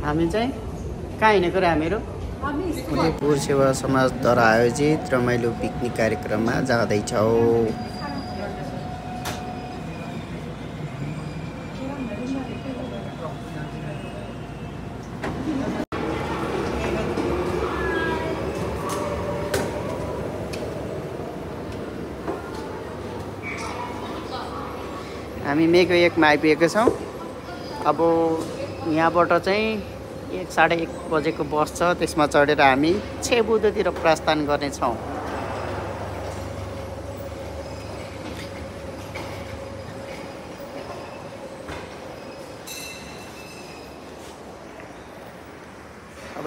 हामी चाहिँ कहाँ हिँडेको र हामीहरू उदयपुर सेवा समाजद्वारा आयोजित रमाइलो पिकनिक कार्यक्रममा जाँदैछौँ। हामी मेको 1मा आइपुगेका छौँ। अब यहाँबाट चाहिँ 1 साढे 1 बजेको बस छ, त्यसमा चढेर हामी छेबुदोतिर प्रस्थान गर्नेछौँ। अब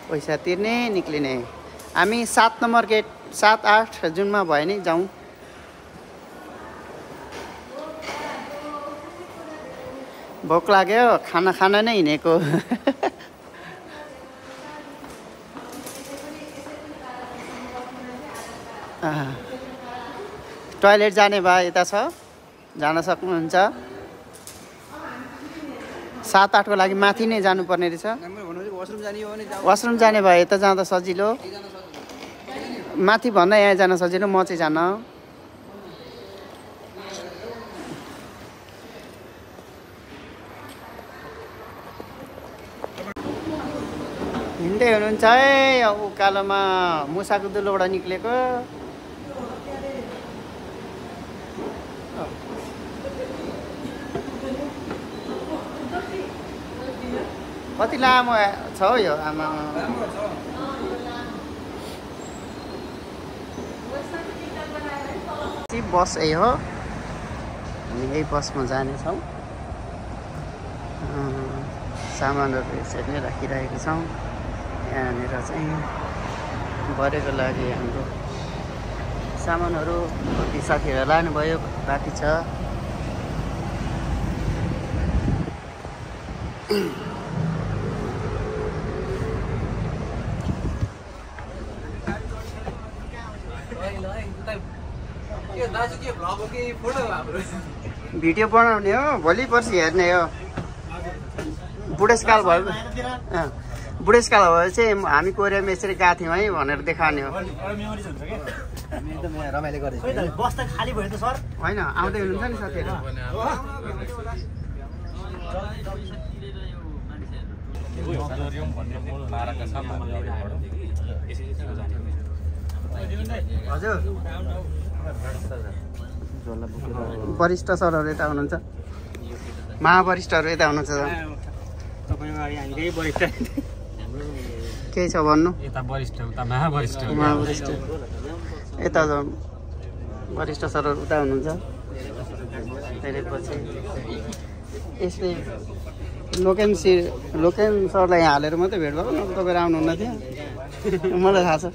पैसा तिर्ने निक्लिने। हामी 7 नम्बर गेट 7-8 जुनमा भयो नि जाउँ। भोक लाग्यो, खाना खाना नै हिँडेको। टोयलेट जाने भए यता छ, जान सक्नुहुन्छ। 7-8 को लागि माथि नै जानुपर्ने रहेछ। वासरुम जाने भए यता जाँदा सजिलो, माथि भन्दा यहाँ जान सजिलो। म चाहिँ जान हिँड्दै हुनुहुन्छ है। उकालोमा मुसाको दुलोबाट निक्लेको। कति लामो छ हौ यो आमा। बस यही हो, हामी यही बसमा जानेछौँ। सामानहरू यसरी नै राखिरहेको छौँ। यहाँनिर चाहिँ बरेको लागि हाम्रो सामानहरू कति साथीहरू लानुभयो, बाँकी छ। भिडियो बनाउने हो, भोलि पर्सि हेर्ने हो। बुढेसकाल भयो, बुढेसकाल भयो चाहिँ हामी कोरियामा यसरी गएको थियौँ है भनेर देखाउने हो। होइन, आउँदै हुनुहुन्छ नि साथीहरू। हजुर, वरिष्ठ सरहरू यता हुनुहुन्छ, महावरिष्ठहरू यता हुनुहुन्छ। केही छ भन्नु? महावरिष्ठ यता वरिष्ठ सरहरू उता हुनुहुन्छ। त्यसपछि यसले लोकेन सरलाई यहाँ हालेर मात्रै भेट भएको, नत्र तपाईँ आउनुहुन्न थियो। मलाई थाहा छ।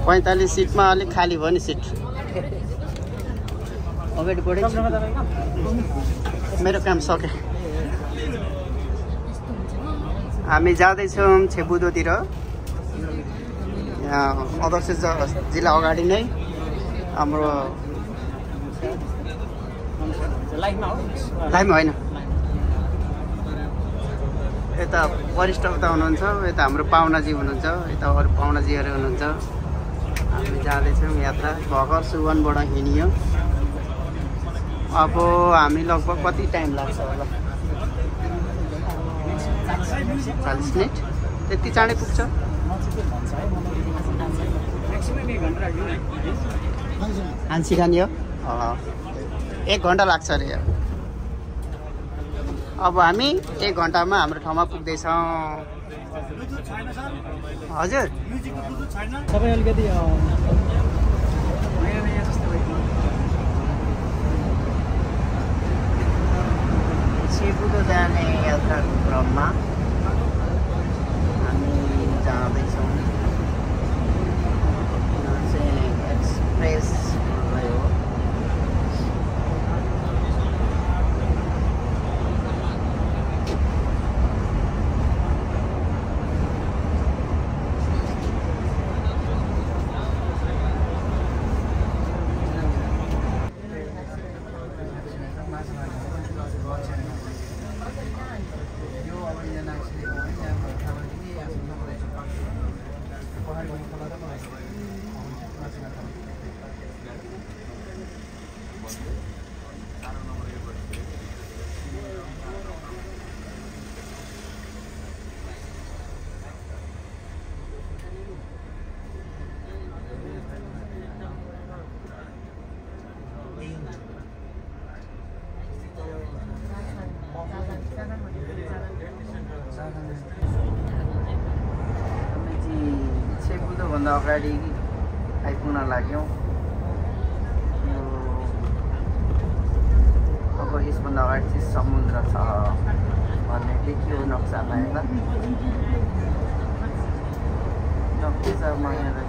पैँतालिस सिटमा अलिक खाली भयो नि सिट। अगाडि बढेको मेरो काम सके। हामी जाँदैछौँ छेबुदोतिर। यहाँ अध्यक्ष जिल्ला अगाडि नै हाम्रो लाइफमा होइन, यता वरिष्ठ उता हुनुहुन्छ, यता हाम्रो पाहुनाजी हुनुहुन्छ, यता अरू पाहुनाजीहरू हुनुहुन्छ। हामी जाँदैछौँ यात्रा भर्खर सुवनबाट हिँडियो। अब हामी लगभग कति टाइम लाग्छ होला? 40 मिनट, त्यति चाँडै पुग्छ। हान्सी खाने हो, 1 घन्टा लाग्छ अरे। अब हामी 1 घन्टामा हाम्रो ठाउँमा पुग्दैछौँ। हजुर, तपाईँ अलिकति छेबुदो जाने यात्राको क्रममा हामी जाँदैछौँ। भन्दा अगाडि आइपुग्न लाग्यौँ। अब यसभन्दा अगाडि चाहिँ समुद्र छ भन्ने देखियो नक्सामा हेर्दा। नक्सामा हेर्दा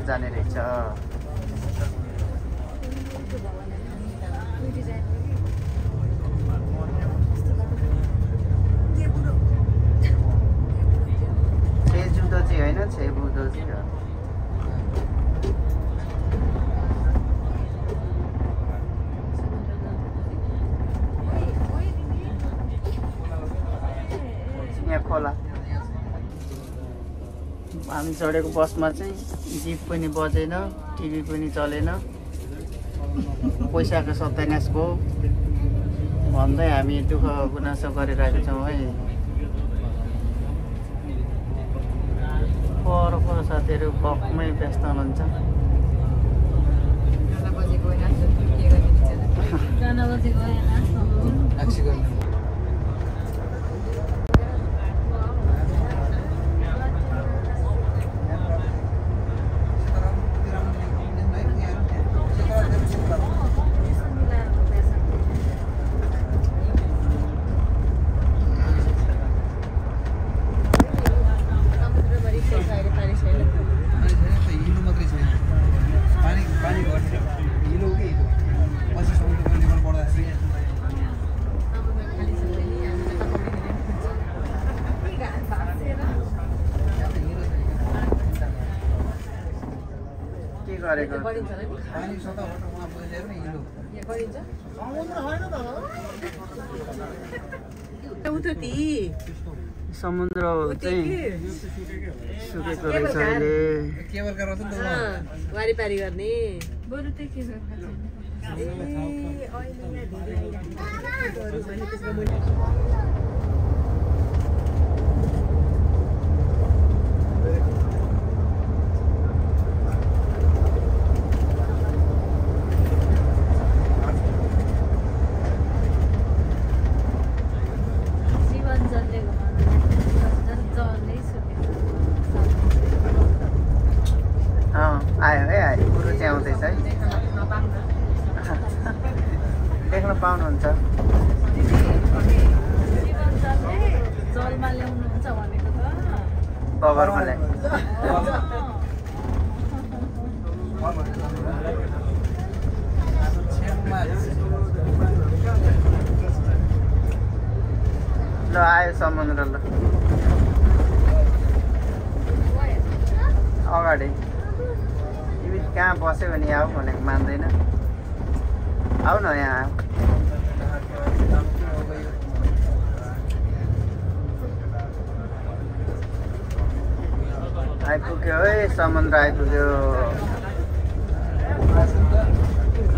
जाने रहेछ। छेजुदो चाहिँ होइन, छेबुदो चाहिँ हो। यहाँ खोला। हामी चढेको बसमा चाहिँ जिप पनि बजेन, टिभी पनि चलेन, पैसाको सत्यानाश भयो भन्दै हामी दुःख गुनासो गरिरहेको छौँ है। पर साथीहरू बकमै व्यस्त हुनुहुन्छ। समुद्र चाहिँ सुकेको रहेछ अहिले। वारिपारी गर्ने देख्न पाउनुहुन्छ। जलमा ल्याउनुहुन्छ भनेको त बगरमा ल्याए। ल आयो समुद्र। ल अगाडि तिमी कहाँ बस्यो भने आऊ भनेको मान्दैन। आऊ न यहाँ। आइपुग्यो है समुद्र आइपुग्यो।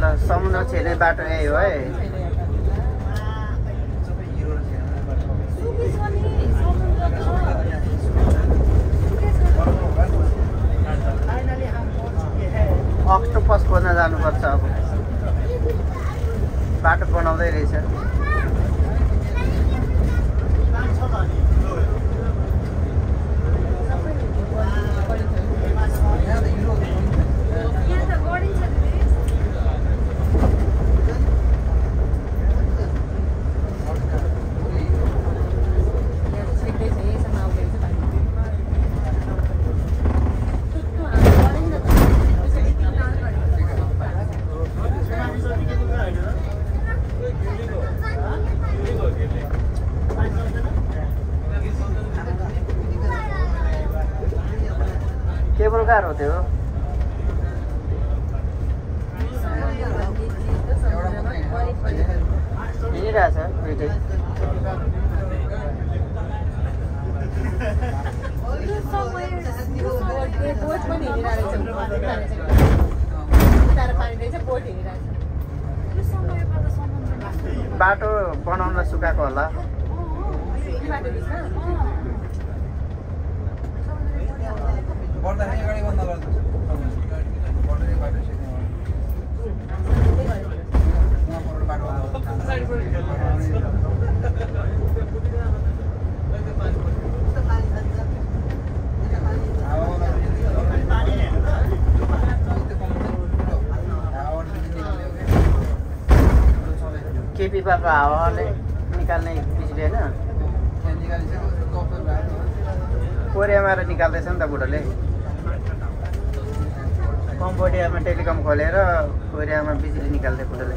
ल समुद्र छिर्ने बाटो यही हो है। अक्टोपस खोज्न जानुपर्छ अब। बाटो बनाउँदै रहेछ। केबल कार हो त्यो हिँडिरहेछ दुइटै बाटो बनाउन सुकाएको होला पिपाको हावाले निकाल्ने बिजुली होइन कोरियामा निकाल्दैछ नि त बुढोले कम्बोडियामा टेलिकम खोलेर कोरियामा बिजुली निकाल्दै बुढोले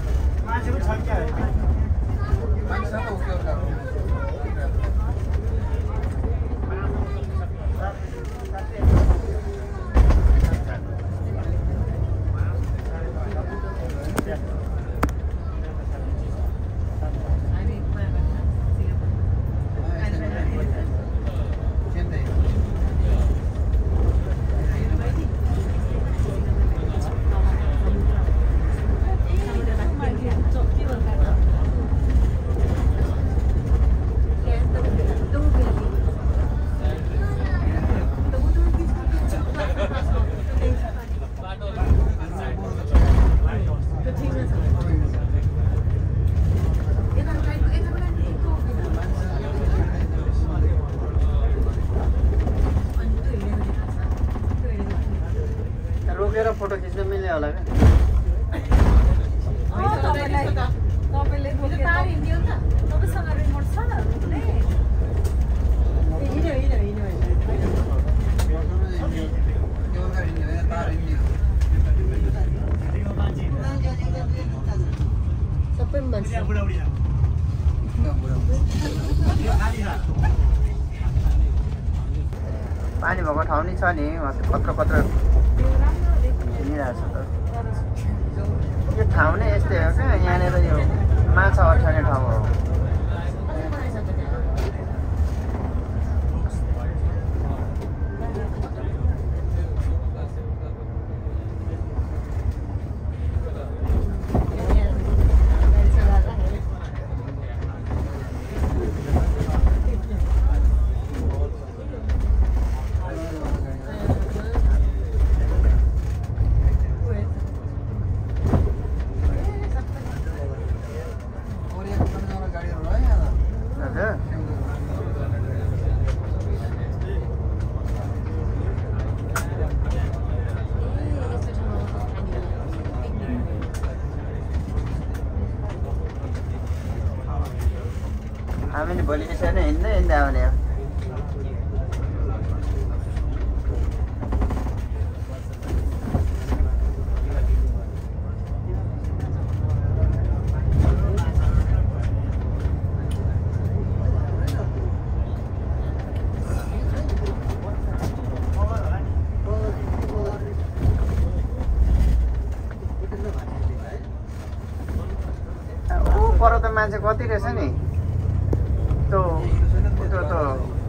फोटो खिच्न मिल्ने होला क्या सबै मान्छे पानी भएको ठाउँ नि छ नि कत्रो कत्रो हिँडिरहेको छ त यो ठाउँ नै यस्तै हो क्या यहाँनिर यो माछा अठाउने ठाउँ हो हामी नि भोलि त्यसरी नै हिँड्दै हिँड्दै आउने हो पर त मान्छे कति रहेछ नि त्यो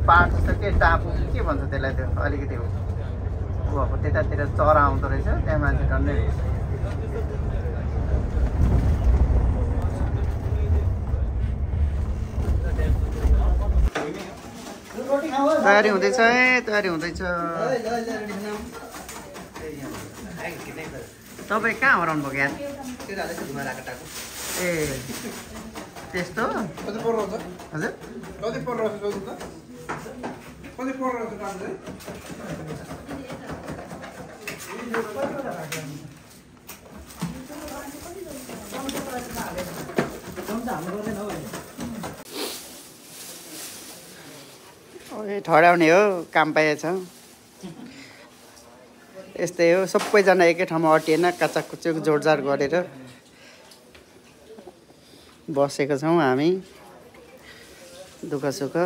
पाहाड जस्तो के टापु के भन्छ त्यसलाई त्यो अलिकति ऊ अब त्यतातिर चरा आउँदो रहेछ त्यहाँ मान्छे डन्नै तयारी हुँदैछ है तयारी हुँदैछ तपाईँ कहाँ हराउनु भयो यार ए त्यस्तो हजुर ठडाउने हो काम पाएछ यस्तै हो सबैजना एकै ठाउँमा अटिएन काचाक कुचुक जोडजाड गरेर बसेको छौँ हामी दुःख सुख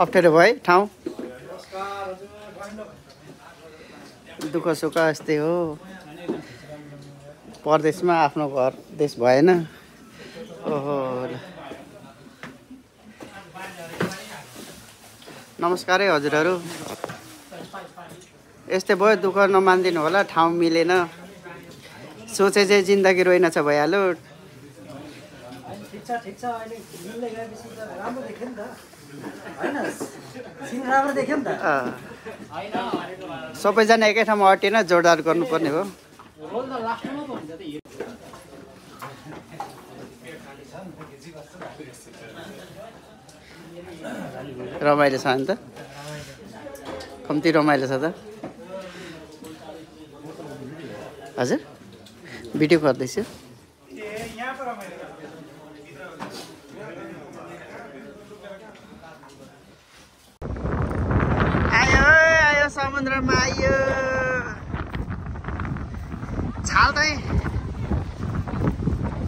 अप्ठ्यारो भयो ठाउँ दुःख सुख यस्तै हो परदेशमा आफ्नो घर देश भएन ओहो नमस्कार है हजुरहरू यस्तै भयो दुःख नमान्दिनु होला ठाउँ मिलेन सोचे चाहिँ जिन्दगी रोइनछ भइहाल्यो ठिक छ अहिले मिल्दै गएपछि त राम्रो देख्यो नि त हैन सिन राम्रो देख्यो नि त सबैजना एकै ठाउँमा अटेन जोडदार गर्नुपर्ने हो रोल त लास्टमा पो हुन्छ त रमाइलो छ नि त कम्ती रमाइलो छ त हजुर भिडियो गर्दैछु आयो समुद्रमा आयो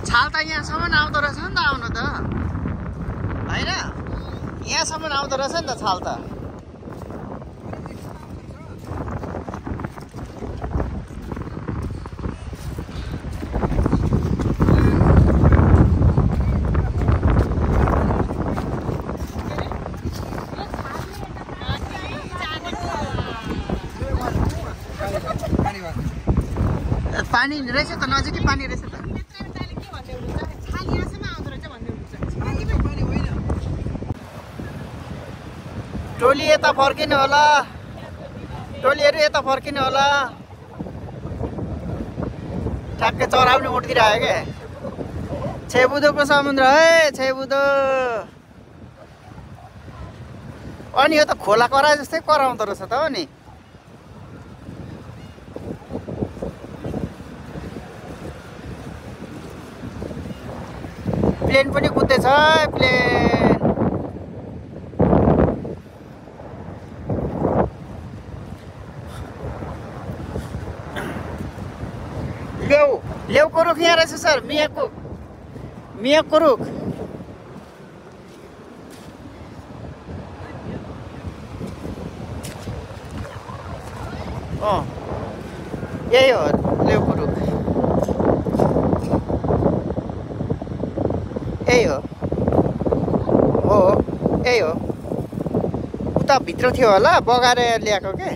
छाल त यहाँसम्म आउँदो रहेछ नि त आउनु त होइन यहाँसम्म आउँदो रहेछ नि त छाल त पानी रहेछ त नजिकै पानी रहेछ त टोली यता फर्किनु होला टोलीहरू यता फर्किनु होला ठ्याक्कै चराउने उठिरहेको क्या छेबुदोको समुद्र है छेबुदो अनि यो त खोला करा जस्तै कराउँदो रहेछ त हो नि प्लेन पनि कुद्दैछ प्लेन लेउको रुख यहाँ रहेछ सर मियाको रुख यही हो लेउको रुख यही हो यही हो उता भित्र थियो होला बगाएर ल्याएको के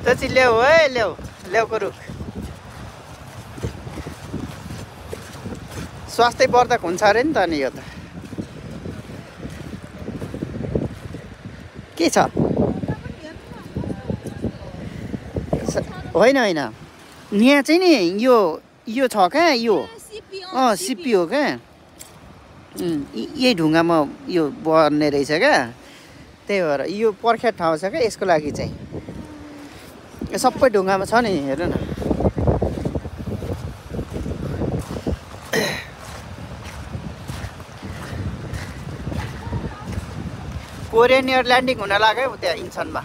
त चाहिँ ल्याऊ है ल्याउको रुख स्वास्थ्य वर्धक हुन्छ अरे नि त नि यो त के छ होइन यहाँ चाहिँ नि यो छ क्या यो सिपी हो क्या यही ढुङ्गामा यो बन्ने रहेछ क्या त्यही भएर यो पर्ख्याट ठाउँ छ क्या यसको लागि चाहिँ सबै ढुङ्गामा छ नि हेर न कोरियन एयर ल्यान्डिङ हुन लाग्यो त्यहाँ इन्सनमा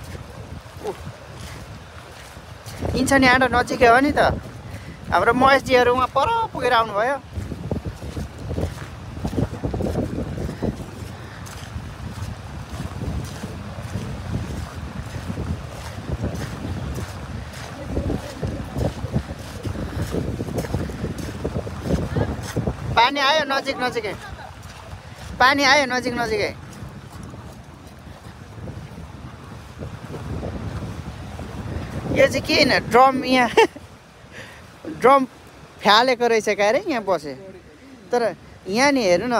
इन्सन यहाँ नजिकै हो नि त हाम्रो महेशजीहरू उहाँ पर पुगेर आउनुभयो पानी आयो नजिकै पानी आयो नजिकै यो चाहिँ के होइन ड्रम यहाँ ड्रम फ्यालेको रहेछ क्या अरे यहाँ बसे तर यहाँ नि हेर्नु न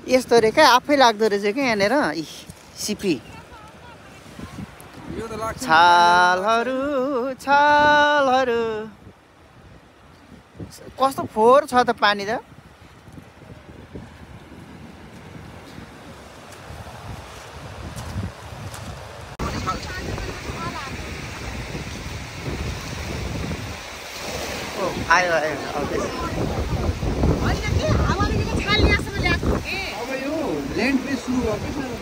यस्तो रे क्या आफै लाग्दो रहेछ क्या यहाँनिर सिपी छालहरू कस्तो फोहोर छ त पानी त आयो आउँदैछ अब यो ल्यान्ड ब्रिज सुरु भएको छ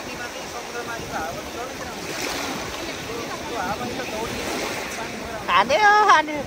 पानीमा चाहिँ समुद्रमाथिको हावाले चढ्दैन त्यो हावा त दौडिने पानी खाने हो खाने